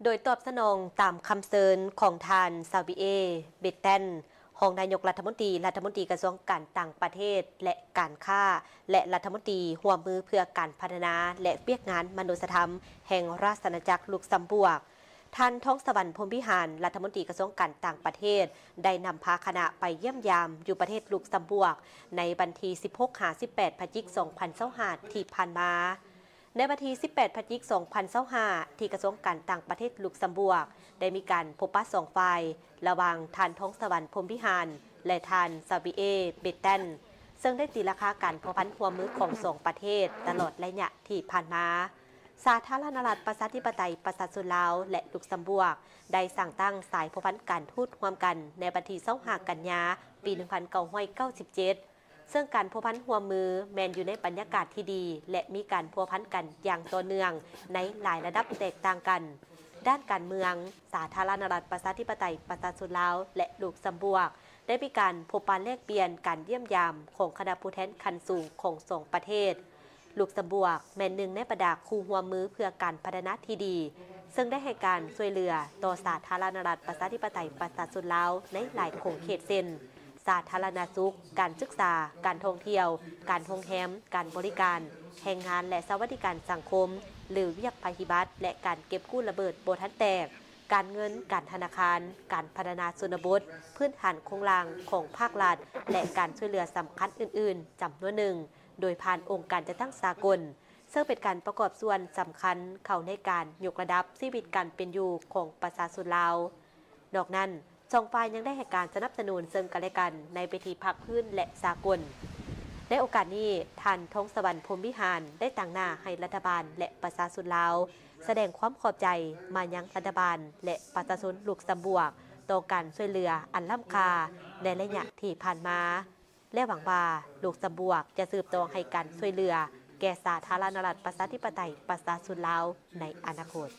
โดยตอบสนองตามคำเชิญของทานซาวิเอเบตเตนรองนายกรัฐมนตรีกระทรวงการต่างประเทศและการค้าและรัฐมนตรีร่วมมือเพื่อการพัฒนาและเวียกงานมนุษยธรรมแห่งราชอาณาจักรลุกเซมบัวร์กท่านท้องสวรรค์พรหมวิหารรัฐมนตรีกระทรวงการต่างประเทศได้นำพาคณะไปเยี่ยมยามอยู่ประเทศลุกเซมบัวร์กในวันที่ 16-18 พฤศจิกายน 2025 ที่ผ่านมาในวันที่ 18 พฤศจิกายน 2025 ที่กระทรวงการต่างประเทศลุกเซมบัวร์กได้มีการพบปะสองฝ่ายระหว่างท่านท้องสวรรค์พรหมวิหารและท่านซาบิเอเบตเตนซึ่งได้ตีราคาการพัวพันหัวมือของสองประเทศตลอดระยะที่ผ่านมาสาธารณรัฐประชาธิปไตยประชาชนลาวและลุกเซมบัวร์กได้สั่งตั้งสายพัวพันการทูตร่วมกันในวันที่ 25 กันยาปี 1997 ซึ่งการพัวพันหัวมือแมนอยู่ในบรรยากาศที่ดีและมีการพัวพันกันอย่างต่อเนื่องในหลายระดับแตกต่างกันด้านการเมืองสาธารณรัฐประชาธิปไตยประชาชนลาวและลุกเซมบัวร์กได้มีการพบปะแลกเปลี่ยนการเยี่ยมยามของคณะผู้แทนขั้นสูงของสองประเทศลุกเซมบัวร์กแม่นหนึ่งในบรรดาคู่หัวมือเพื่อการพัฒนาที่ดีซึ่งได้ให้การช่วยเหลือต่อสาธารณรัฐประชาธิปไตยประชาชนลาวในหลายโครงเขตเส้นสาธารณสุขการศึกษาการท่องเที่ยวการโรงแรมการบริการแรงงานและสวัสดิการสังคมหรือเวียกภัยพิบัติและการเก็บกู้ระเบิดโบทันแตกการเงินการธนาคารการพัฒนาชนบทพื้นฐานโครงสร้างของภาครัฐและการช่วยเหลือสำคัญอื่นๆจำนวนหนึ่งโดยผ่านองค์การจัดตั้งสากลซึ่งเป็นการประกอบส่วนสำคัญเข้าในการยกระดับชีวิตการเป็นอยู่ของประชาชนลาวนอกนั้นสองฝ่ายยังได้ให้การสนับสนุนซึ่งกันและกันในพิธีภาคพื้นและสากลในโอกาสนี้ท่านท้องสวรรค์พรหมวิหารได้ตั้งหน้าให้รัฐบาลและประชาชนลาวแสดงความขอบใจมายังรัฐบาลและประชาชนลุกเซมบัวร์กต่อการช่วยเหลืออันล้ำค่าในระยะที่ผ่านมาและหวังว่าลุกเซมบัวร์กจะสืบต่อให้การช่วยเหลือแก่สาธารณรัฐประชาธิปไตยประชาชนลาวในอนาคต